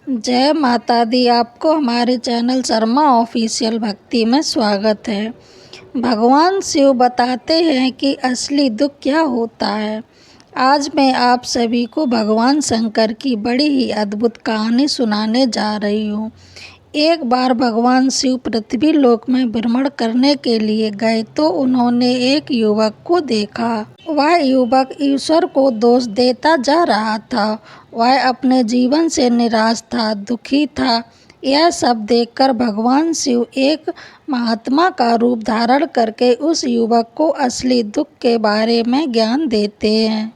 जय माता दी। आपको हमारे चैनल शर्मा ऑफिशियल भक्ति में स्वागत है। भगवान शिव बताते हैं कि असली दुख क्या होता है। आज मैं आप सभी को भगवान शंकर की बड़ी ही अद्भुत कहानी सुनाने जा रही हूँ। एक बार भगवान शिव पृथ्वी लोक में भ्रमण करने के लिए गए तो उन्होंने एक युवक को देखा। वह युवक ईश्वर को दोष देता जा रहा था। वह अपने जीवन से निराश था, दुखी था। यह सब देखकर भगवान शिव एक महात्मा का रूप धारण करके उस युवक को असली दुख के बारे में ज्ञान देते हैं।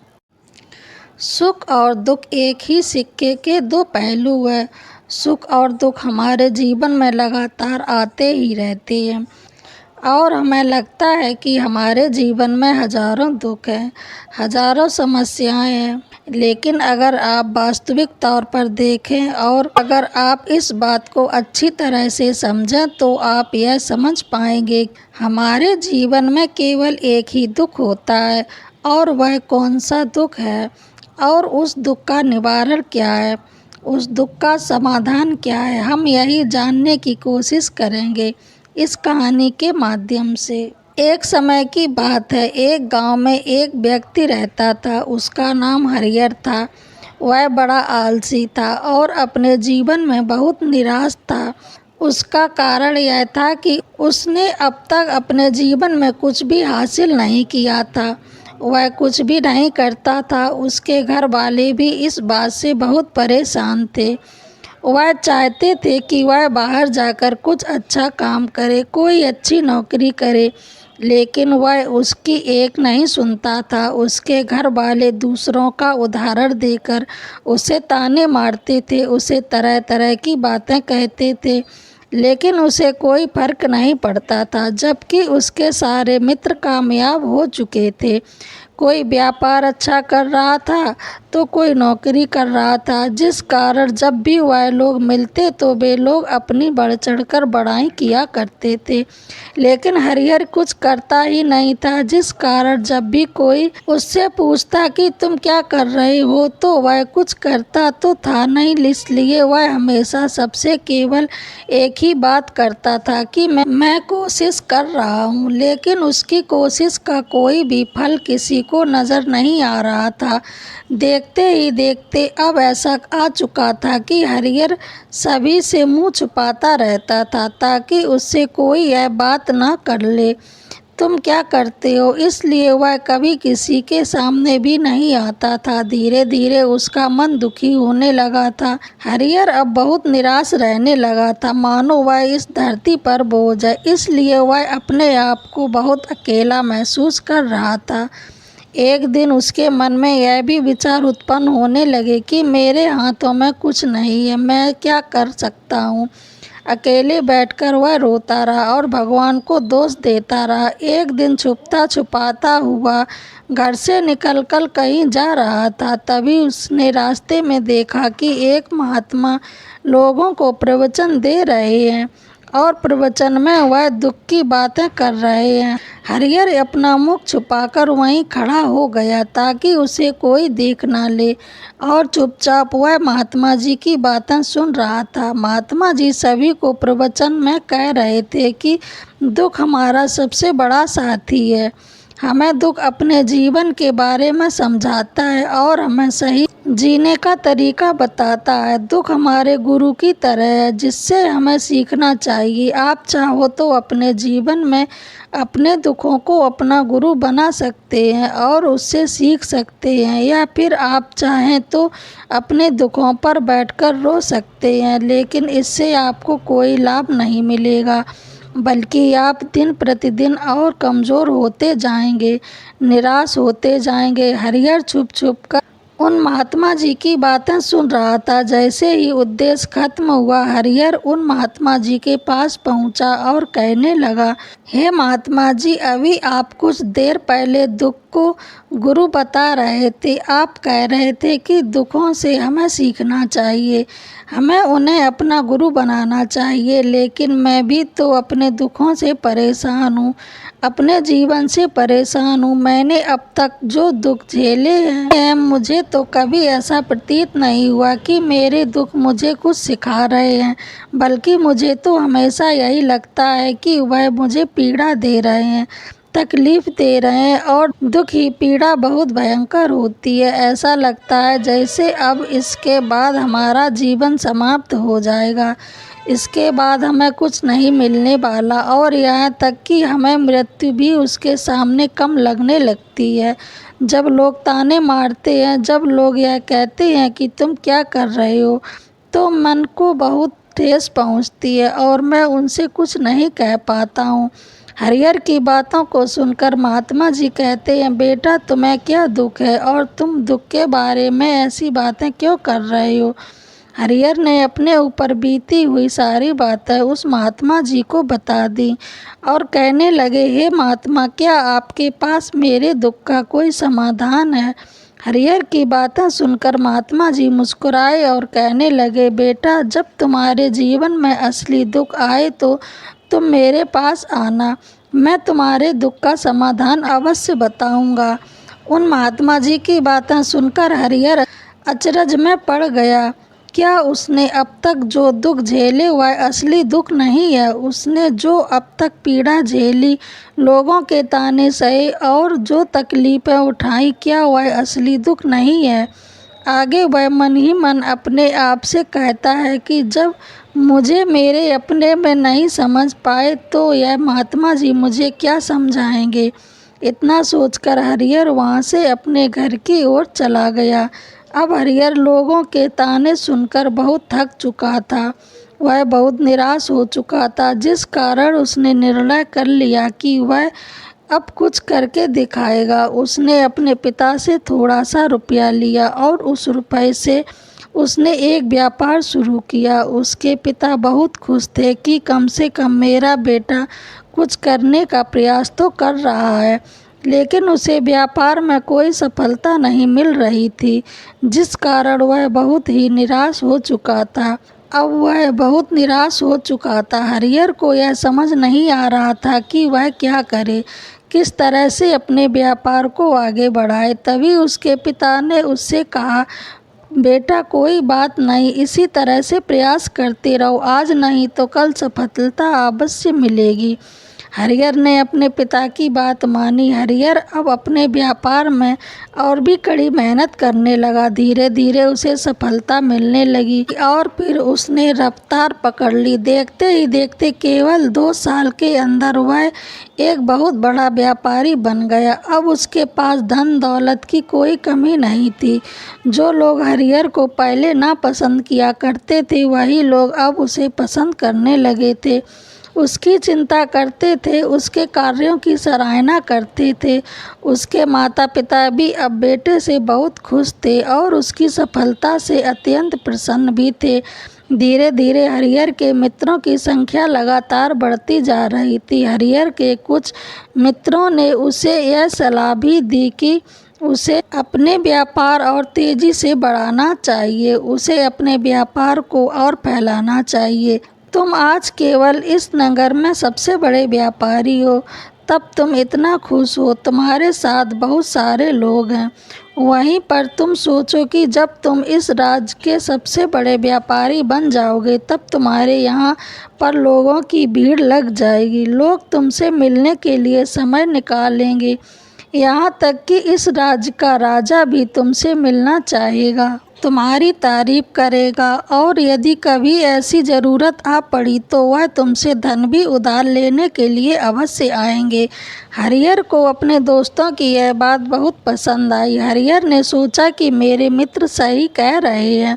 सुख और दुख एक ही सिक्के के दो पहलू हैं। सुख और दुख हमारे जीवन में लगातार आते ही रहते हैं और हमें लगता है कि हमारे जीवन में हजारों दुख हैं, हजारों समस्याएं हैं। लेकिन अगर आप वास्तविक तौर पर देखें और अगर आप इस बात को अच्छी तरह से समझें तो आप यह समझ पाएंगे हमारे जीवन में केवल एक ही दुख होता है। और वह कौन सा दुख है और उस दुख का निवारण क्या है, उस दुख का समाधान क्या है, हम यही जानने की कोशिश करेंगे इस कहानी के माध्यम से। एक समय की बात है, एक गांव में एक व्यक्ति रहता था। उसका नाम हरिहर था। वह बड़ा आलसी था और अपने जीवन में बहुत निराश था। उसका कारण यह था कि उसने अब तक अपने जीवन में कुछ भी हासिल नहीं किया था। वह कुछ भी नहीं करता था। उसके घर वाले भी इस बात से बहुत परेशान थे। वह चाहते थे कि वह बाहर जाकर कुछ अच्छा काम करे, कोई अच्छी नौकरी करे, लेकिन वह उसकी एक नहीं सुनता था। उसके घर वाले दूसरों का उदाहरण देकर उसे ताने मारते थे, उसे तरह तरह की बातें कहते थे, लेकिन उसे कोई फर्क नहीं पड़ता था। जबकि उसके सारे मित्र कामयाब हो चुके थे। कोई व्यापार अच्छा कर रहा था तो कोई नौकरी कर रहा था, जिस कारण जब भी वह लोग मिलते तो वे लोग अपनी बढ़ चढ़कर बड़ाई किया करते थे। लेकिन हरिहर कुछ करता ही नहीं था, जिस कारण जब भी कोई उससे पूछता कि तुम क्या कर रहे हो तो वह कुछ करता तो था नहीं। इसलिए वह हमेशा सबसे केवल एक ही बात करता था कि मैं कोशिश कर रहा हूँ, लेकिन उसकी कोशिश का कोई भी फल किसी को नजर नहीं आ रहा था। देखते ही देखते अब ऐसा आ चुका था कि हरिहर सभी से मुंह छुपाता रहता था ताकि उससे कोई यह बात ना कर ले तुम क्या करते हो। इसलिए वह कभी किसी के सामने भी नहीं आता था। धीरे धीरे उसका मन दुखी होने लगा था। हरिहर अब बहुत निराश रहने लगा था, मानो वह इस धरती पर बोझ है। इसलिए वह अपने आप को बहुत अकेला महसूस कर रहा था। एक दिन उसके मन में यह भी विचार उत्पन्न होने लगे कि मेरे हाथों में कुछ नहीं है, मैं क्या कर सकता हूँ। अकेले बैठकर वह रोता रहा और भगवान को दोष देता रहा। एक दिन छुपता छुपाता हुआ घर से निकलकर कहीं जा रहा था। तभी उसने रास्ते में देखा कि एक महात्मा लोगों को प्रवचन दे रहे हैं और प्रवचन में वह दुख की बातें कर रहे हैं। हरिहर अपना मुख छुपाकर वहीं खड़ा हो गया ताकि उसे कोई देख ना ले और चुपचाप वह महात्मा जी की बातें सुन रहा था। महात्मा जी सभी को प्रवचन में कह रहे थे कि दुख हमारा सबसे बड़ा साथी है। हमें दुख अपने जीवन के बारे में समझाता है और हमें सही जीने का तरीका बताता है। दुख हमारे गुरु की तरह है जिससे हमें सीखना चाहिए। आप चाहो तो अपने जीवन में अपने दुखों को अपना गुरु बना सकते हैं और उससे सीख सकते हैं, या फिर आप चाहें तो अपने दुखों पर बैठकर रो सकते हैं, लेकिन इससे आपको कोई लाभ नहीं मिलेगा, बल्कि आप दिन प्रतिदिन और कमज़ोर होते जाएंगे, निराश होते जाएंगे। हरिहर छुप छुप कर उन महात्मा जी की बातें सुन रहा था। जैसे ही उद्देश्य खत्म हुआ, हरिहर उन महात्मा जी के पास पहुंचा और कहने लगा, हे महात्मा जी, अभी आप कुछ देर पहले दुख को गुरु बता रहे थे। आप कह रहे थे कि दुखों से हमें सीखना चाहिए, हमें उन्हें अपना गुरु बनाना चाहिए, लेकिन मैं भी तो अपने दुखों से परेशान हूँ, अपने जीवन से परेशान हूँ। मैंने अब तक जो दुख झेले हैं मुझे तो कभी ऐसा प्रतीत नहीं हुआ कि मेरे दुख मुझे कुछ सिखा रहे हैं, बल्कि मुझे तो हमेशा यही लगता है कि वह मुझे पीड़ा दे रहे हैं, तकलीफ़ दे रहे हैं। और दुख ही पीड़ा बहुत भयंकर होती है। ऐसा लगता है जैसे अब इसके बाद हमारा जीवन समाप्त हो जाएगा, इसके बाद हमें कुछ नहीं मिलने वाला, और यहाँ तक कि हमें मृत्यु भी उसके सामने कम लगने लगती है। जब लोग ताने मारते हैं, जब लोग यह कहते हैं कि तुम क्या कर रहे हो, तो मन को बहुत ठेस पहुँचती है और मैं उनसे कुछ नहीं कह पाता हूँ। हरिहर की बातों को सुनकर महात्मा जी कहते हैं, बेटा तुम्हें क्या दुख है और तुम दुख के बारे में ऐसी बातें क्यों कर रहे हो। हरिहर ने अपने ऊपर बीती हुई सारी बातें उस महात्मा जी को बता दी और कहने लगे, हे महात्मा, क्या आपके पास मेरे दुख का कोई समाधान है। हरिहर की बातें सुनकर महात्मा जी मुस्कुराए और कहने लगे, बेटा, जब तुम्हारे जीवन में असली दुख आए तो तुम मेरे पास आना, मैं तुम्हारे दुख का समाधान अवश्य बताऊंगा। उन महात्मा जी की बातें सुनकर हरिहर अचरज में पड़ गया। क्या उसने अब तक जो दुख झेले वह असली दुख नहीं है? उसने जो अब तक पीड़ा झेली, लोगों के ताने सहे और जो तकलीफ़ें उठाई, क्या वह असली दुख नहीं है? आगे वह मन ही मन अपने आप से कहता है कि जब मुझे मेरे अपने में नहीं समझ पाए तो यह महात्मा जी मुझे क्या समझाएंगे। इतना सोचकर हरिहर वहाँ से अपने घर की ओर चला गया। अब हरिहर लोगों के ताने सुनकर बहुत थक चुका था। वह बहुत निराश हो चुका था, जिस कारण उसने निर्णय कर लिया कि वह अब कुछ करके दिखाएगा। उसने अपने पिता से थोड़ा सा रुपया लिया और उस रुपये से उसने एक व्यापार शुरू किया। उसके पिता बहुत खुश थे कि कम से कम मेरा बेटा कुछ करने का प्रयास तो कर रहा है, लेकिन उसे व्यापार में कोई सफलता नहीं मिल रही थी, जिस कारण वह बहुत ही निराश हो चुका था। अब वह बहुत निराश हो चुका था। हरिहर को यह समझ नहीं आ रहा था कि वह क्या करे, किस तरह से अपने व्यापार को आगे बढ़ाए। तभी उसके पिता ने उससे कहा, बेटा, कोई बात नहीं, इसी तरह से प्रयास करते रहो, आज नहीं तो कल सफलता अवश्य मिलेगी। हरिहर ने अपने पिता की बात मानी। हरिहर अब अपने व्यापार में और भी कड़ी मेहनत करने लगा। धीरे धीरे उसे सफलता मिलने लगी और फिर उसने रफ्तार पकड़ ली। देखते ही देखते केवल 2 साल के अंदर वह एक बहुत बड़ा व्यापारी बन गया। अब उसके पास धन दौलत की कोई कमी नहीं थी। जो लोग हरिहर को पहले ना पसंद किया करते थे, वही लोग अब उसे पसंद करने लगे थे, उसकी चिंता करते थे, उसके कार्यों की सराहना करते थे। उसके माता पिता भी अब बेटे से बहुत खुश थे और उसकी सफलता से अत्यंत प्रसन्न भी थे। धीरे धीरे हरिहर के मित्रों की संख्या लगातार बढ़ती जा रही थी। हरिहर के कुछ मित्रों ने उसे यह सलाह भी दी कि उसे अपने व्यापार और तेजी से बढ़ाना चाहिए, उसे अपने व्यापार को और फैलाना चाहिए। तुम आज केवल इस नगर में सबसे बड़े व्यापारी हो, तब तुम इतना खुश हो, तुम्हारे साथ बहुत सारे लोग हैं। वहीं पर तुम सोचो कि जब तुम इस राज्य के सबसे बड़े व्यापारी बन जाओगे, तब तुम्हारे यहाँ पर लोगों की भीड़ लग जाएगी, लोग तुमसे मिलने के लिए समय निकालेंगे, यहाँ तक कि इस राज्य का राजा भी तुमसे मिलना चाहेगा, तुम्हारी तारीफ करेगा, और यदि कभी ऐसी ज़रूरत आ पड़ी तो वह तुमसे धन भी उधार लेने के लिए अवश्य आएंगे। हरिहर को अपने दोस्तों की यह बात बहुत पसंद आई। हरिहर ने सोचा कि मेरे मित्र सही कह रहे हैं,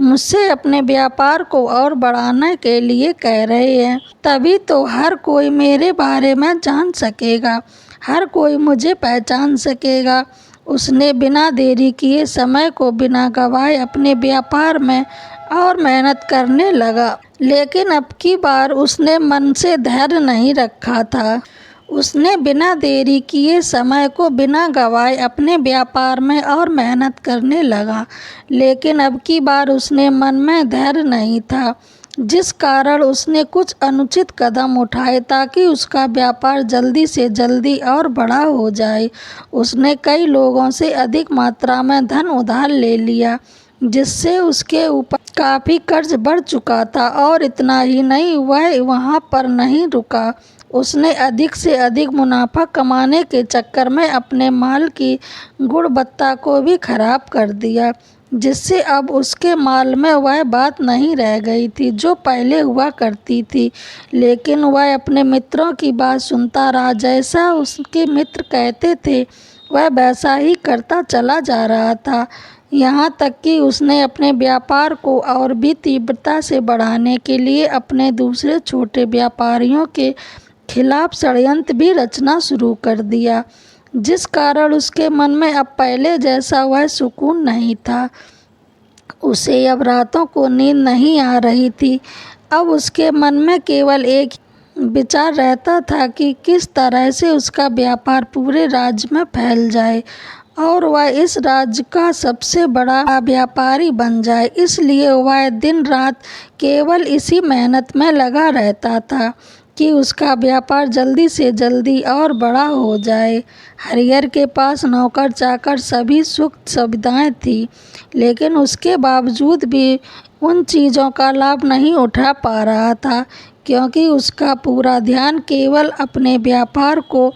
मुझसे अपने व्यापार को और बढ़ाने के लिए कह रहे हैं, तभी तो हर कोई मेरे बारे में जान सकेगा, हर कोई मुझे पहचान सकेगा। उसने बिना देरी किए, समय को बिना गवाए अपने व्यापार में और मेहनत करने लगा। लेकिन अब की बार उसने मन से धैर्य नहीं रखा था। उसने बिना देरी किए, समय को बिना गवाए अपने व्यापार में और मेहनत करने लगा। लेकिन अब की बार उसने मन में धैर्य नहीं था। जिस कारण उसने कुछ अनुचित कदम उठाए ताकि उसका व्यापार जल्दी से जल्दी और बड़ा हो जाए। उसने कई लोगों से अधिक मात्रा में धन उधार ले लिया, जिससे उसके ऊपर काफ़ी कर्ज बढ़ चुका था। और इतना ही नहीं, वह वहाँ पर नहीं रुका, उसने अधिक से अधिक मुनाफा कमाने के चक्कर में अपने माल की गुणवत्ता को भी खराब कर दिया, जिससे अब उसके माल में वह बात नहीं रह गई थी जो पहले हुआ करती थी। लेकिन वह अपने मित्रों की बात सुनता रहा। जैसा उसके मित्र कहते थे वह वैसा ही करता चला जा रहा था, यहाँ तक कि उसने अपने व्यापार को और भी तीव्रता से बढ़ाने के लिए अपने दूसरे छोटे व्यापारियों के खिलाफ षड्यंत्र भी रचना शुरू कर दिया, जिस कारण उसके मन में अब पहले जैसा वह सुकून नहीं था। उसे अब रातों को नींद नहीं आ रही थी। अब उसके मन में केवल एक विचार रहता था कि किस तरह से उसका व्यापार पूरे राज्य में फैल जाए और वह इस राज्य का सबसे बड़ा व्यापारी बन जाए। इसलिए वह दिन रात केवल इसी मेहनत में लगा रहता था कि उसका व्यापार जल्दी से जल्दी और बड़ा हो जाए। हरिहर के पास नौकर चाकर सभी सुख सुविधाएं थी, लेकिन उसके बावजूद भी उन चीज़ों का लाभ नहीं उठा पा रहा था, क्योंकि उसका पूरा ध्यान केवल अपने व्यापार को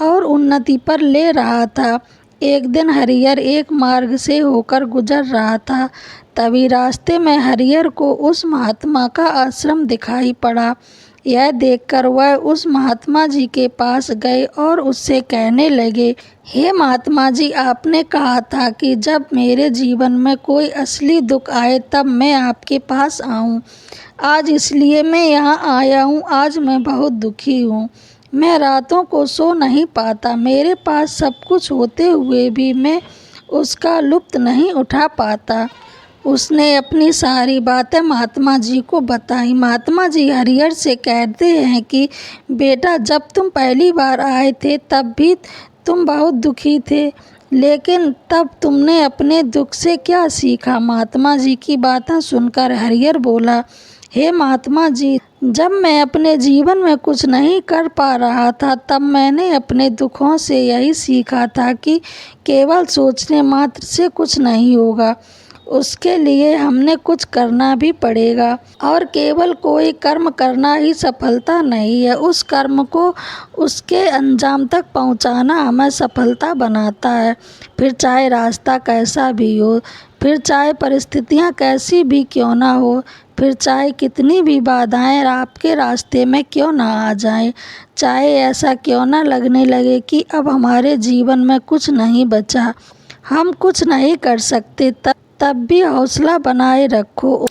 और उन्नति पर ले रहा था। एक दिन हरिहर एक मार्ग से होकर गुजर रहा था। तभी रास्ते में हरिहर को उस महात्मा का आश्रम दिखाई पड़ा। यह देखकर वह उस महात्मा जी के पास गए और उससे कहने लगे, हे महात्मा जी, आपने कहा था कि जब मेरे जीवन में कोई असली दुख आए तब मैं आपके पास आऊं। आज इसलिए मैं यहाँ आया हूँ। आज मैं बहुत दुखी हूँ। मैं रातों को सो नहीं पाता। मेरे पास सब कुछ होते हुए भी मैं उसका लुत्फ नहीं उठा पाता। उसने अपनी सारी बातें महात्मा जी को बताई। महात्मा जी हरिहर से कहते हैं कि बेटा, जब तुम पहली बार आए थे तब भी तुम बहुत दुखी थे, लेकिन तब तुमने अपने दुख से क्या सीखा? महात्मा जी की बातें सुनकर हरिहर बोला, हे महात्मा जी, जब मैं अपने जीवन में कुछ नहीं कर पा रहा था तब मैंने अपने दुखों से यही सीखा था कि केवल सोचने मात्र से कुछ नहीं होगा, उसके लिए हमने कुछ करना भी पड़ेगा। और केवल कोई कर्म करना ही सफलता नहीं है, उस कर्म को उसके अंजाम तक पहुंचाना हमें सफलता बनाता है। फिर चाहे रास्ता कैसा भी हो, फिर चाहे परिस्थितियां कैसी भी क्यों ना हो, फिर चाहे कितनी भी बाधाएं आपके रास्ते में क्यों ना आ जाएं, चाहे ऐसा क्यों ना लगने लगे कि अब हमारे जीवन में कुछ नहीं बचा, हम कुछ नहीं कर सकते, तब भी हौसला बनाए रखो।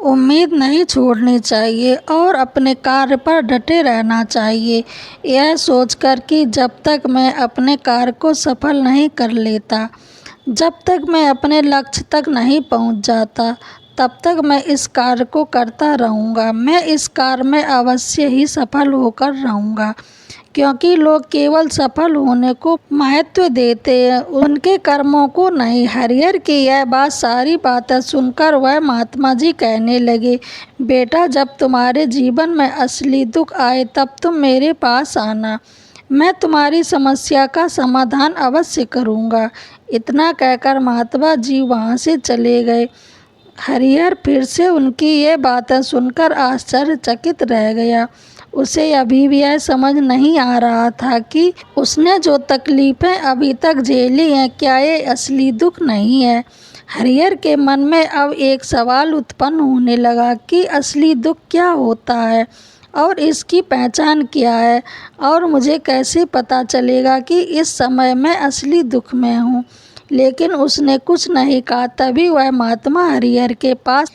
उम्मीद नहीं छोड़नी चाहिए और अपने कार्य पर डटे रहना चाहिए, यह सोचकर कि जब तक मैं अपने कार्य को सफल नहीं कर लेता, जब तक मैं अपने लक्ष्य तक नहीं पहुंच जाता, तब तक मैं इस कार्य को करता रहूँगा। मैं इस कार्य में अवश्य ही सफल होकर रहूँगा, क्योंकि लोग केवल सफल होने को महत्व देते हैं, उनके कर्मों को नहीं। हरिहर की यह सारी बातें सुनकर वह महात्मा जी कहने लगे, बेटा, जब तुम्हारे जीवन में असली दुख आए तब तुम मेरे पास आना, मैं तुम्हारी समस्या का समाधान अवश्य करूँगा। इतना कहकर महात्मा जी वहाँ से चले गए। हरिहर फिर से उनकी ये बातें सुनकर आश्चर्यचकित रह गया। उसे अभी भी यह समझ नहीं आ रहा था कि उसने जो तकलीफ़ें अभी तक झेली हैं, क्या ये असली दुख नहीं है। हरिहर के मन में अब एक सवाल उत्पन्न होने लगा कि असली दुख क्या होता है और इसकी पहचान क्या है, और मुझे कैसे पता चलेगा कि इस समय मैं असली दुख में हूँ। लेकिन उसने कुछ नहीं कहा। तभी वह महात्मा हरिहर के पास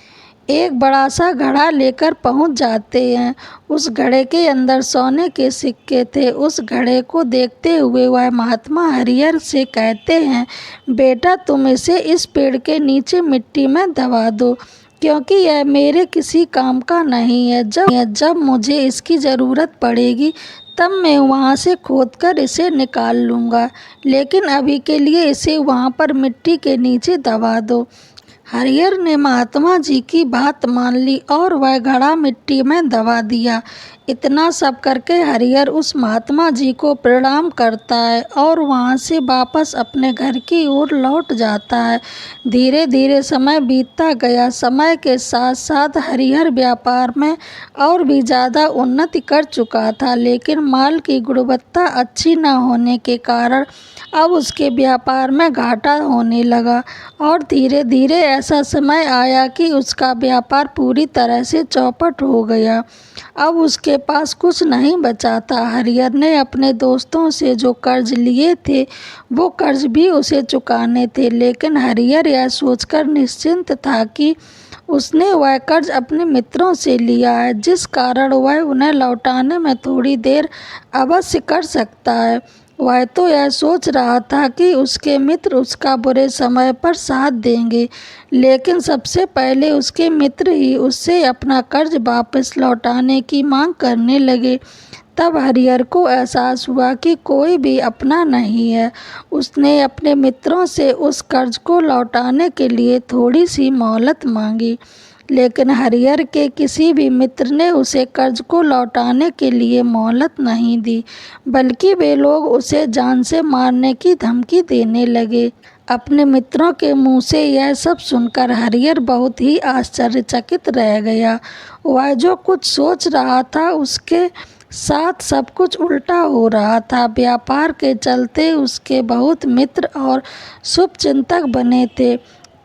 एक बड़ा सा घड़ा लेकर पहुंच जाते हैं। उस घड़े के अंदर सोने के सिक्के थे। उस घड़े को देखते हुए वह महात्मा हरिहर से कहते हैं, बेटा, तुम इसे इस पेड़ के नीचे मिट्टी में दबा दो, क्योंकि यह मेरे किसी काम का नहीं है। जब मुझे इसकी ज़रूरत पड़ेगी तब मैं वहाँ से खोदकर इसे निकाल लूँगा, लेकिन अभी के लिए इसे वहाँ पर मिट्टी के नीचे दबा दो। हरिहर ने महात्मा जी की बात मान ली और वह घड़ा मिट्टी में दबा दिया। इतना सब करके हरिहर उस महात्मा जी को प्रणाम करता है और वहाँ से वापस अपने घर की ओर लौट जाता है। धीरे धीरे समय बीतता गया। समय के साथ साथ हरिहर व्यापार में और भी ज़्यादा उन्नति कर चुका था, लेकिन माल की गुणवत्ता अच्छी न होने के कारण अब उसके व्यापार में घाटा होने लगा और धीरे धीरे ऐसा समय आया कि उसका व्यापार पूरी तरह से चौपट हो गया। अब उसके पास कुछ नहीं बचा था। हरिहर ने अपने दोस्तों से जो कर्ज लिए थे वो कर्ज भी उसे चुकाने थे, लेकिन हरिहर यह सोचकर निश्चिंत था कि उसने वह कर्ज अपने मित्रों से लिया है, जिस कारण वह उन्हें लौटाने में थोड़ी देर अवश्य कर सकता है। वह तो यह सोच रहा था कि उसके मित्र उसका बुरे समय पर साथ देंगे, लेकिन सबसे पहले उसके मित्र ही उससे अपना कर्ज वापस लौटाने की मांग करने लगे। तब हरिहर को एहसास हुआ कि कोई भी अपना नहीं है। उसने अपने मित्रों से उस कर्ज को लौटाने के लिए थोड़ी सी मोहलत मांगी, लेकिन हरिहर के किसी भी मित्र ने उसे कर्ज को लौटाने के लिए मोहलत नहीं दी, बल्कि वे लोग उसे जान से मारने की धमकी देने लगे। अपने मित्रों के मुंह से यह सब सुनकर हरिहर बहुत ही आश्चर्यचकित रह गया। वह जो कुछ सोच रहा था उसके साथ सब कुछ उल्टा हो रहा था। व्यापार के चलते उसके बहुत मित्र और शुभचिंतक बने थे,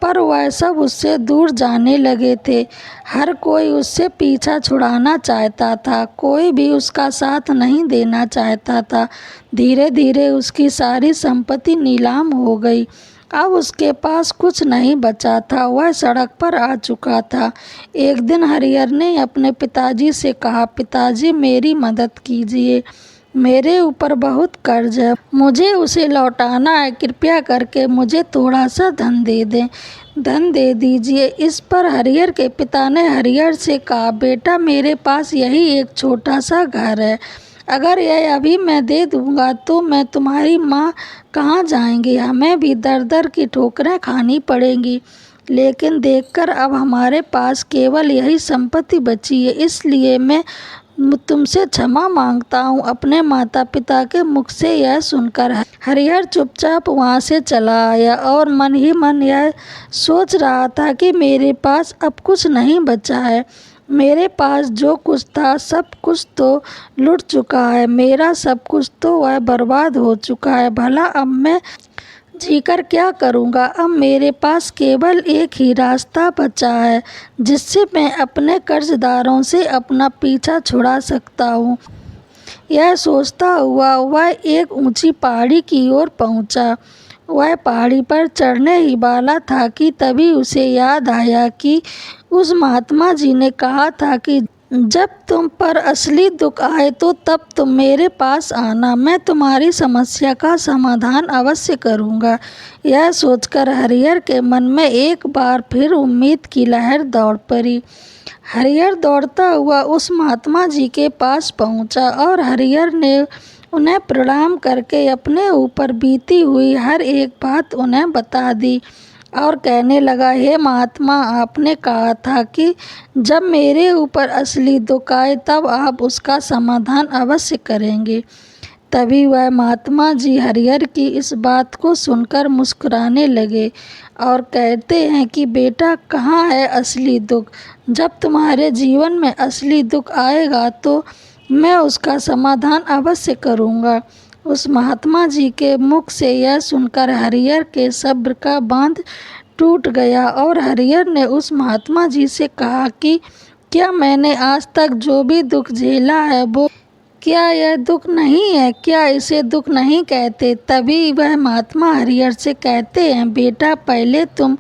पर वह सब उससे दूर जाने लगे थे। हर कोई उससे पीछा छुड़ाना चाहता था, कोई भी उसका साथ नहीं देना चाहता था। धीरे धीरे उसकी सारी संपत्ति नीलाम हो गई। अब उसके पास कुछ नहीं बचा था। वह सड़क पर आ चुका था। एक दिन हरिहर ने अपने पिताजी से कहा, पिताजी मेरी मदद कीजिए, मेरे ऊपर बहुत कर्ज है, मुझे उसे लौटाना है, कृपया करके मुझे थोड़ा सा धन दे दीजिए। इस पर हरिहर के पिता ने हरिहर से कहा, बेटा मेरे पास यही एक छोटा सा घर है, अगर यह अभी मैं दे दूंगा तो मैं तुम्हारी माँ कहाँ जाएंगी, हमें भी दर दर की ठोकरें खानी पड़ेंगी। लेकिन देखकर अब हमारे पास केवल यही संपत्ति बची है, इसलिए मैं तुमसे क्षमा मांगता हूँ। अपने माता पिता के मुख से यह सुनकर हरिहर चुपचाप वहाँ से चला आया और मन ही मन यह सोच रहा था कि मेरे पास अब कुछ नहीं बचा है। मेरे पास जो कुछ था सब कुछ तो लुट चुका है, मेरा सब कुछ तो वह बर्बाद हो चुका है। भला अब मैं जीकर क्या करूँगा। अब मेरे पास केवल एक ही रास्ता बचा है जिससे मैं अपने कर्जदारों से अपना पीछा छुड़ा सकता हूँ। यह सोचता हुआ वह एक ऊंची पहाड़ी की ओर पहुँचा। वह पहाड़ी पर चढ़ने ही वाला था कि तभी उसे याद आया कि उस महात्मा जी ने कहा था कि जब तुम पर असली दुख आए तो तब तुम मेरे पास आना, मैं तुम्हारी समस्या का समाधान अवश्य करूँगा। यह सोचकर हरिहर के मन में एक बार फिर उम्मीद की लहर दौड़ पड़ी। हरिहर दौड़ता हुआ उस महात्मा जी के पास पहुँचा और हरिहर ने उन्हें प्रणाम करके अपने ऊपर बीती हुई हर एक बात उन्हें बता दी और कहने लगा, हे महात्मा, आपने कहा था कि जब मेरे ऊपर असली दुख आए तब आप उसका समाधान अवश्य करेंगे। तभी वह महात्मा जी हरिहर की इस बात को सुनकर मुस्कुराने लगे और कहते हैं कि बेटा, कहाँ है असली दुख। जब तुम्हारे जीवन में असली दुख आएगा तो मैं उसका समाधान अवश्य करूँगा। उस महात्मा जी के मुख से यह सुनकर हरिहर के सब्र का बांध टूट गया और हरिहर ने उस महात्मा जी से कहा कि क्या मैंने आज तक जो भी दुख झेला है वो क्या यह दुख नहीं है, क्या इसे दुख नहीं कहते। तभी वह महात्मा हरिहर से कहते हैं, बेटा पहले तुम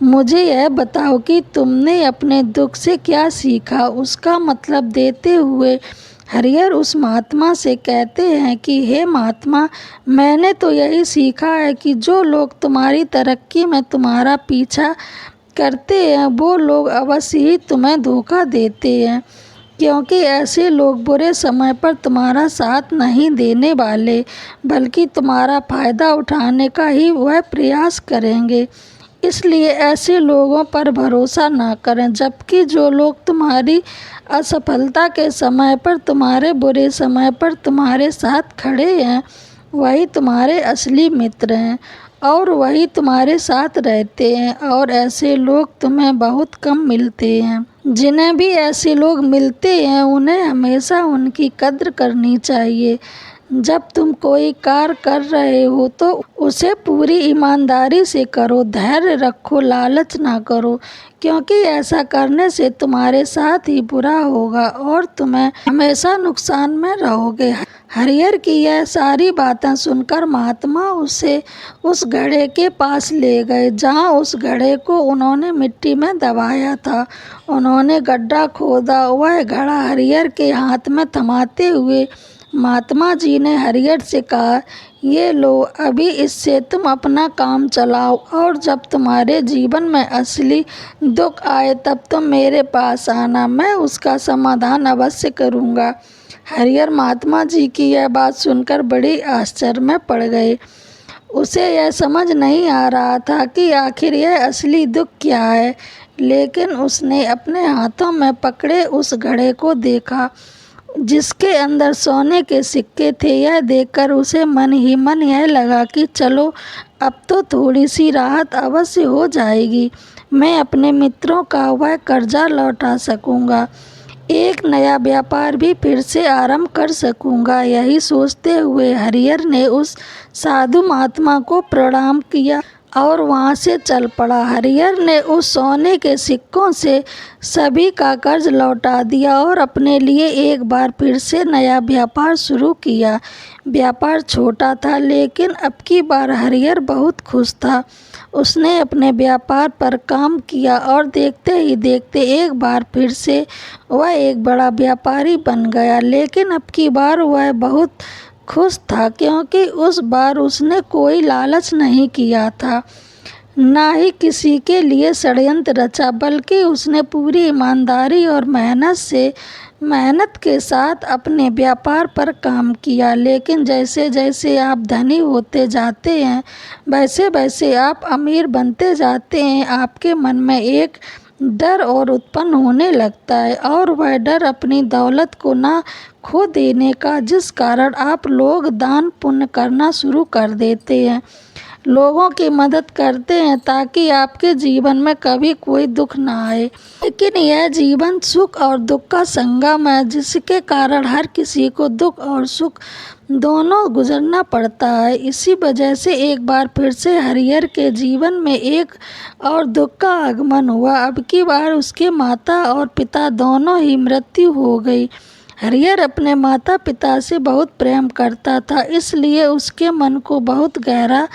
मुझे यह बताओ कि तुमने अपने दुख से क्या सीखा। उसका मतलब देते हुए हरिहर उस महात्मा से कहते हैं कि हे महात्मा, मैंने तो यही सीखा है कि जो लोग तुम्हारी तरक्की में तुम्हारा पीछा करते हैं वो लोग अवश्य ही तुम्हें धोखा देते हैं, क्योंकि ऐसे लोग बुरे समय पर तुम्हारा साथ नहीं देने वाले, बल्कि तुम्हारा फ़ायदा उठाने का ही वह प्रयास करेंगे। इसलिए ऐसे लोगों पर भरोसा ना करें। जबकि जो लोग तुम्हारी असफलता के समय पर, तुम्हारे बुरे समय पर तुम्हारे साथ खड़े हैं, वही तुम्हारे असली मित्र हैं और वही तुम्हारे साथ रहते हैं। और ऐसे लोग तुम्हें बहुत कम मिलते हैं। जिन्हें भी ऐसे लोग मिलते हैं उन्हें हमेशा उनकी कद्र करनी चाहिए। जब तुम कोई कार्य कर रहे हो तो उसे पूरी ईमानदारी से करो, धैर्य रखो, लालच ना करो, क्योंकि ऐसा करने से तुम्हारे साथ ही बुरा होगा और तुम्हें हमेशा नुकसान में रहोगे। हरिहर की यह सारी बातें सुनकर महात्मा उसे उस घड़े के पास ले गए जहाँ उस घड़े को उन्होंने मिट्टी में दबाया था। उन्होंने गड्ढा खोदा, वह घड़ा हरिहर के हाथ में थमाते हुए महात्मा जी ने हरिहर से कहा, ये लो, अभी इससे तुम अपना काम चलाओ और जब तुम्हारे जीवन में असली दुख आए तब तुम मेरे पास आना, मैं उसका समाधान अवश्य करूँगा। हरिहर महात्मा जी की यह बात सुनकर बड़ी आश्चर्य में पड़ गए। उसे यह समझ नहीं आ रहा था कि आखिर यह असली दुख क्या है, लेकिन उसने अपने हाथों में पकड़े उस घड़े को देखा जिसके अंदर सोने के सिक्के थे। यह देखकर उसे मन ही मन यह लगा कि चलो, अब तो थोड़ी सी राहत अवश्य हो जाएगी, मैं अपने मित्रों का वह कर्जा लौटा सकूंगा, एक नया व्यापार भी फिर से आरंभ कर सकूंगा। यही सोचते हुए हरिहर ने उस साधु महात्मा को प्रणाम किया और वहाँ से चल पड़ा। हरिहर ने उस सोने के सिक्कों से सभी का कर्ज लौटा दिया और अपने लिए एक बार फिर से नया व्यापार शुरू किया। व्यापार छोटा था लेकिन अब की बार हरिहर बहुत खुश था। उसने अपने व्यापार पर काम किया और देखते ही देखते एक बार फिर से वह एक बड़ा व्यापारी बन गया। लेकिन अब की बार वह बहुत खुश था क्योंकि उस बार उसने कोई लालच नहीं किया था, ना ही किसी के लिए षड्यंत्र रचा, बल्कि उसने पूरी ईमानदारी और मेहनत के साथ अपने व्यापार पर काम किया। लेकिन जैसे जैसे आप धनी होते जाते हैं वैसे वैसे आप अमीर बनते जाते हैं, आपके मन में एक डर और उत्पन्न होने लगता है और वह डर अपनी दौलत को ना खो देने का, जिस कारण आप लोग दान पुण्य करना शुरू कर देते हैं, लोगों की मदद करते हैं ताकि आपके जीवन में कभी कोई दुख ना आए। लेकिन यह जीवन सुख और दुख का संगम है, जिसके कारण हर किसी को दुख और सुख दोनों गुजरना पड़ता है। इसी वजह से एक बार फिर से हरिहर के जीवन में एक और दुख का आगमन हुआ। अब की बार उसके माता और पिता दोनों ही मृत्यु हो गई। हरिहर अपने माता पिता से बहुत प्रेम करता था, इसलिए उसके मन को बहुत गहरा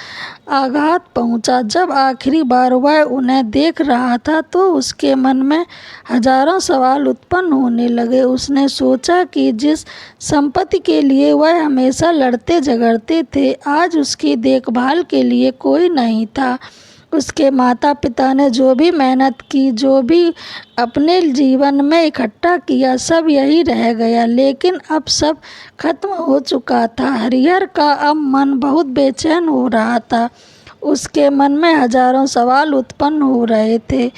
आघात पहुंचा। जब आखिरी बार वह उन्हें देख रहा था तो उसके मन में हजारों सवाल उत्पन्न होने लगे। उसने सोचा कि जिस संपत्ति के लिए वह हमेशा लड़ते झगड़ते थे, आज उसकी देखभाल के लिए कोई नहीं था। उसके माता पिता ने जो भी मेहनत की, जो भी अपने जीवन में इकट्ठा किया, सब यही रह गया। लेकिन अब सब खत्म हो चुका था। हरिहर का अब मन बहुत बेचैन हो रहा था। उसके मन में हजारों सवाल उत्पन्न हो रहे थे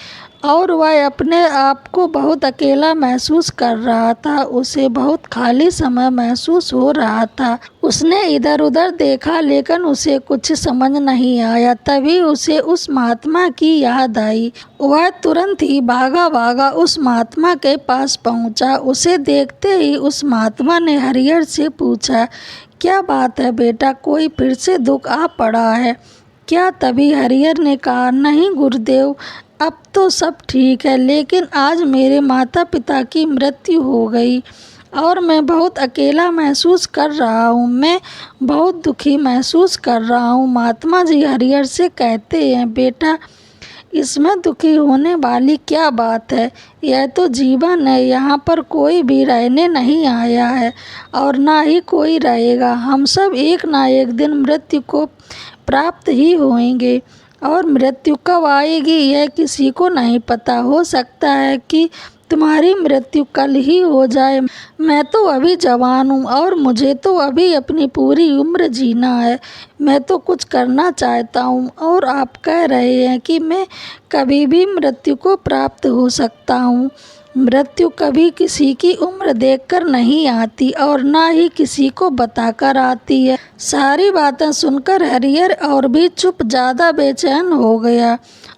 और वह अपने आप को बहुत अकेला महसूस कर रहा था। उसे बहुत खाली समय महसूस हो रहा था। उसने इधर उधर देखा लेकिन उसे कुछ समझ नहीं आया। तभी उसे उस महात्मा की याद आई। वह तुरंत ही भागा भागा उस महात्मा के पास पहुंचा। उसे देखते ही उस महात्मा ने हरिहर से पूछा, क्या बात है बेटा, कोई फिर से दुख आ पड़ा है क्या? तभी हरिहर ने कहा, नहीं गुरुदेव, अब तो सब ठीक है, लेकिन आज मेरे माता पिता की मृत्यु हो गई और मैं बहुत अकेला महसूस कर रहा हूँ, मैं बहुत दुखी महसूस कर रहा हूँ। महात्मा जी हरिहर से कहते हैं, बेटा, इसमें दुखी होने वाली क्या बात है? यह तो जीवन है, यहाँ पर कोई भी रहने नहीं आया है और ना ही कोई रहेगा। हम सब एक ना एक दिन मृत्यु को प्राप्त ही होंगे और मृत्यु कब आएगी यह किसी को नहीं पता। हो सकता है कि तुम्हारी मृत्यु कल ही हो जाए। मैं तो अभी जवान हूँ और मुझे तो अभी अपनी पूरी उम्र जीना है। मैं तो कुछ करना चाहता हूँ और आप कह रहे हैं कि मैं कभी भी मृत्यु को प्राप्त हो सकता हूँ। मृत्यु कभी किसी की उम्र देखकर नहीं आती और ना ही किसी को बताकर आती है। सारी बातें सुनकर हरिहर और भी चुप ज़्यादा बेचैन हो गया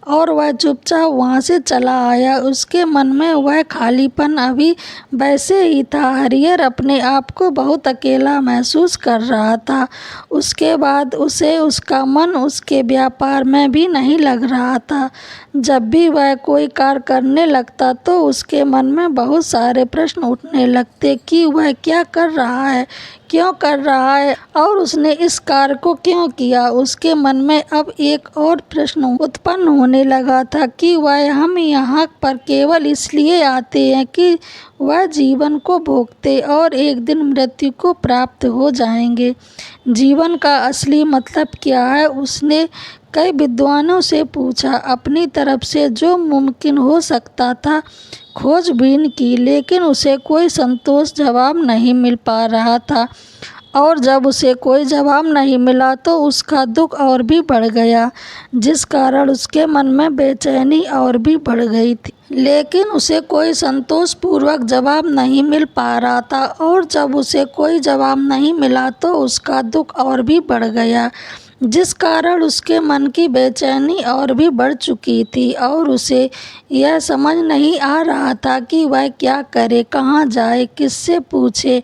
और वह चुपचाप वहाँ से चला आया। उसके मन में वह खालीपन अभी वैसे ही था। हरिहर अपने आप को बहुत अकेला महसूस कर रहा था। उसके बाद उसे उसका मन उसके व्यापार में भी नहीं लग रहा था। जब भी वह कोई कार्य करने लगता तो उसके मन में बहुत सारे प्रश्न उठने लगते कि वह क्या कर रहा है, क्यों कर रहा है और उसने इस कार्य को क्यों किया। उसके मन में अब एक और प्रश्न उत्पन्न होने लगा था कि वह हम यहाँ पर केवल इसलिए आते हैं कि वह जीवन को भोगते और एक दिन मृत्यु को प्राप्त हो जाएंगे। जीवन का असली मतलब क्या है, उसने कई विद्वानों से पूछा। अपनी तरफ से जो मुमकिन हो सकता था खोजबीन की, लेकिन उसे कोई संतोष जवाब नहीं मिल पा रहा था। और जब उसे कोई जवाब नहीं मिला तो उसका दुख और भी बढ़ गया, जिस कारण उसके मन में बेचैनी और भी बढ़ गई थी। लेकिन उसे कोई संतोषपूर्वक जवाब नहीं मिल पा रहा था और जब उसे कोई जवाब नहीं मिला तो उसका दुख और भी बढ़ गया, जिस कारण उसके मन की बेचैनी और भी बढ़ चुकी थी और उसे यह समझ नहीं आ रहा था कि वह क्या करे, कहाँ जाए, किससे पूछे।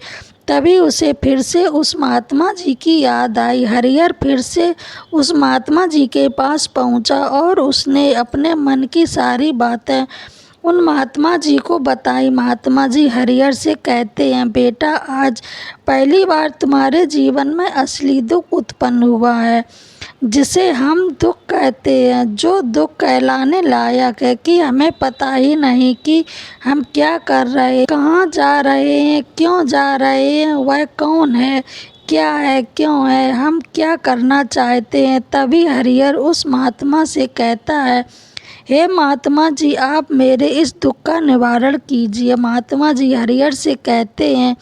तभी उसे फिर से उस महात्मा जी की याद आई। हरिहर फिर से उस महात्मा जी के पास पहुंचा और उसने अपने मन की सारी बातें उन महात्मा जी को बताई। महात्मा जी हरिहर से कहते हैं, बेटा आज पहली बार तुम्हारे जीवन में असली दुख उत्पन्न हुआ है, जिसे हम दुख कहते हैं, जो दुख कहलाने लायक है कि हमें पता ही नहीं कि हम क्या कर रहे हैं, कहाँ जा रहे हैं, क्यों जा रहे हैं, वह कौन है, क्या है, क्यों है, हम क्या करना चाहते हैं। तभी हरिहर उस महात्मा से कहता है, हे महात्मा जी आप मेरे इस दुख का निवारण कीजिए। महात्मा जी हरिहर से कहते हैं,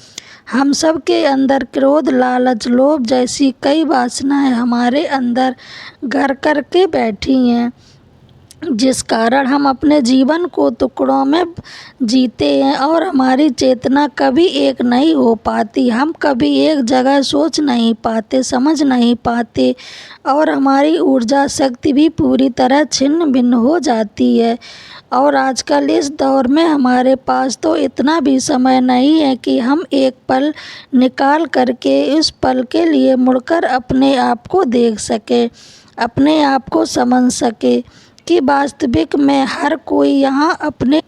हम सब के अंदर क्रोध, लालच, लोभ जैसी कई वासनाएं हमारे अंदर घर करके बैठी हैं, जिस कारण हम अपने जीवन को टुकड़ों में जीते हैं और हमारी चेतना कभी एक नहीं हो पाती। हम कभी एक जगह सोच नहीं पाते, समझ नहीं पाते और हमारी ऊर्जा शक्ति भी पूरी तरह छिन्न भिन्न हो जाती है। और आजकल इस दौर में हमारे पास तो इतना भी समय नहीं है कि हम एक पल निकाल करके इस पल के लिए मुड़कर अपने आप को देख सके, अपने आप को समझ सके कि वास्तविक में हर कोई यहाँ अपने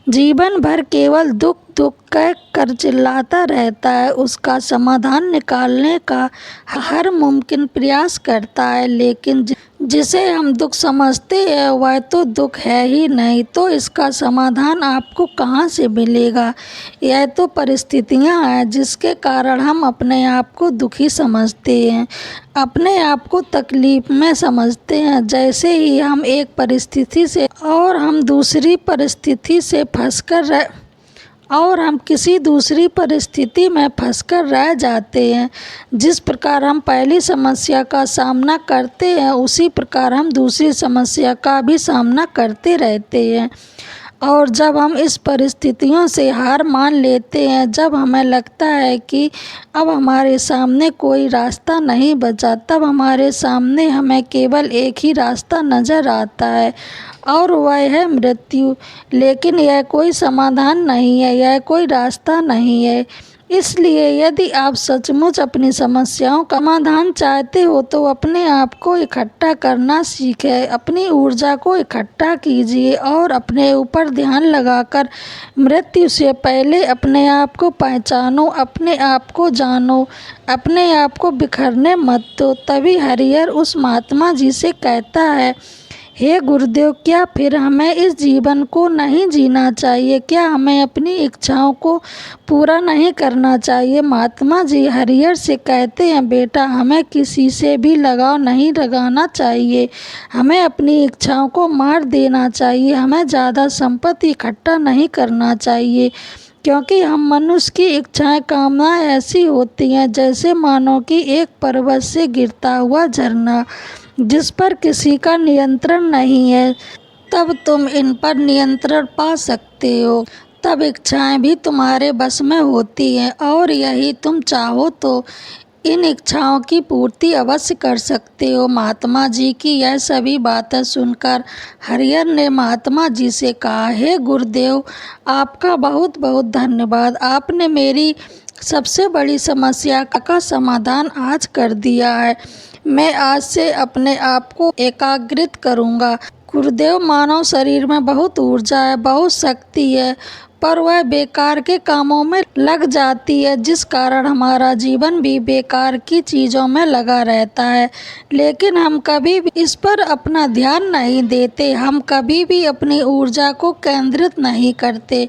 जीवन भर केवल दुख दुख कह कर चिल्लाता रहता है। उसका समाधान निकालने का हर मुमकिन प्रयास करता है, लेकिन जिसे हम दुख समझते हैं वह तो दुख है ही नहीं, तो इसका समाधान आपको कहाँ से मिलेगा। यह तो परिस्थितियाँ हैं जिसके कारण हम अपने आप को दुखी समझते हैं, अपने आप को तकलीफ में समझते हैं। जैसे ही हम एक परिस्थिति से और हम दूसरी परिस्थिति से फंसकर और हम किसी दूसरी परिस्थिति में फंसकर रह जाते हैं। जिस प्रकार हम पहली समस्या का सामना करते हैं उसी प्रकार हम दूसरी समस्या का भी सामना करते रहते हैं। और जब हम इस परिस्थितियों से हार मान लेते हैं, जब हमें लगता है कि अब हमारे सामने कोई रास्ता नहीं बचा, तब हमारे सामने हमें केवल एक ही रास्ता नज़र आता है और वह है मृत्यु। लेकिन यह कोई समाधान नहीं है, यह कोई रास्ता नहीं है। इसलिए यदि आप सचमुच अपनी समस्याओं का समाधान चाहते हो तो अपने आप को इकट्ठा करना सीखें, अपनी ऊर्जा को इकट्ठा कीजिए और अपने ऊपर ध्यान लगाकर मृत्यु से पहले अपने आप को पहचानो, अपने आप को जानो, अपने आप को बिखरने मत दो। तभी हरिहर उस महात्मा जी से कहता है, हे गुरुदेव, क्या फिर हमें इस जीवन को नहीं जीना चाहिए? क्या हमें अपनी इच्छाओं को पूरा नहीं करना चाहिए? महात्मा जी हरिहर से कहते हैं, बेटा हमें किसी से भी लगाव नहीं लगाना चाहिए। हमें अपनी इच्छाओं को मार देना चाहिए। हमें ज़्यादा संपत्ति इकट्ठा नहीं करना चाहिए, क्योंकि हम मनुष्य की इच्छाएं कामनाएं ऐसी होती हैं जैसे मानो कि एक पर्वत से गिरता हुआ झरना, जिस पर किसी का नियंत्रण नहीं है। तब तुम इन पर नियंत्रण पा सकते हो, तब इच्छाएं भी तुम्हारे बस में होती हैं, और यही तुम चाहो तो इन इच्छाओं की पूर्ति अवश्य कर सकते हो। महात्मा जी की यह सभी बातें सुनकर हरिहर ने महात्मा जी से कहा, हे गुरुदेव, आपका बहुत बहुत धन्यवाद। आपने मेरी सबसे बड़ी समस्या का समाधान आज कर दिया है। मैं आज से अपने आप को एकाग्रित करूँगा। गुरुदेव, मानव शरीर में बहुत ऊर्जा है, बहुत शक्ति है, पर वह बेकार के कामों में लग जाती है, जिस कारण हमारा जीवन भी बेकार की चीज़ों में लगा रहता है। लेकिन हम कभी भी इस पर अपना ध्यान नहीं देते, हम कभी भी अपनी ऊर्जा को केंद्रित नहीं करते।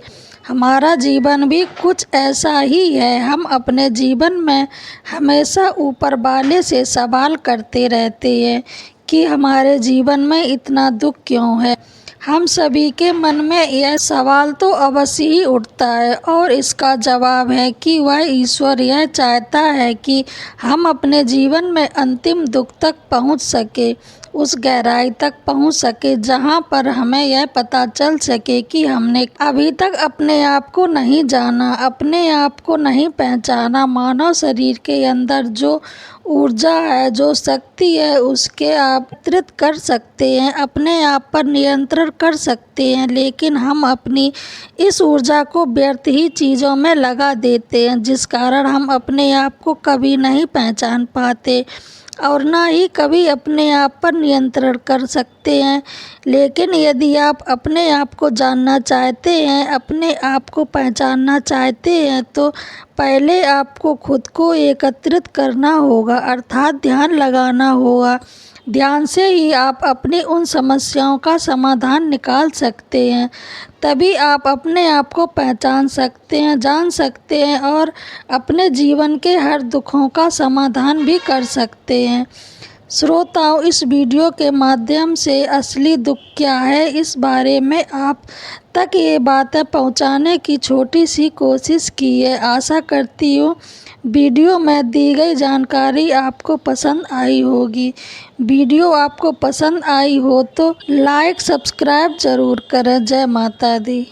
हमारा जीवन भी कुछ ऐसा ही है। हम अपने जीवन में हमेशा ऊपर वाले से सवाल करते रहते हैं कि हमारे जीवन में इतना दुख क्यों है। हम सभी के मन में यह सवाल तो अवश्य ही उठता है, और इसका जवाब है कि वह ईश्वर यह चाहता है कि हम अपने जीवन में अंतिम दुख तक पहुंच सके, उस गहराई तक पहुंच सके जहां पर हमें यह पता चल सके कि हमने अभी तक अपने आप को नहीं जाना, अपने आप को नहीं पहचाना। मानव शरीर के अंदर जो ऊर्जा है, जो शक्ति है, उसके आप वितरित कर सकते हैं, अपने आप पर नियंत्रण कर सकते हैं, लेकिन हम अपनी इस ऊर्जा को व्यर्थ ही चीज़ों में लगा देते हैं, जिस कारण हम अपने आप को कभी नहीं पहचान पाते और ना ही कभी अपने आप पर नियंत्रण कर सकते हैं। लेकिन यदि आप अपने आप को जानना चाहते हैं, अपने आप को पहचानना चाहते हैं, तो पहले आपको खुद को एकत्रित करना होगा, अर्थात ध्यान लगाना होगा। ध्यान से ही आप अपनी उन समस्याओं का समाधान निकाल सकते हैं। तभी आप अपने आप को पहचान सकते हैं, जान सकते हैं, और अपने जीवन के हर दुखों का समाधान भी कर सकते हैं। श्रोताओं, इस वीडियो के माध्यम से असली दुख क्या है, इस बारे में आप तक ये बातें पहुंचाने की छोटी सी कोशिश की है। आशा करती हूँ वीडियो में दी गई जानकारी आपको पसंद आई होगी। वीडियो आपको पसंद आई हो तो लाइक सब्सक्राइब ज़रूर करें। जय माता दी।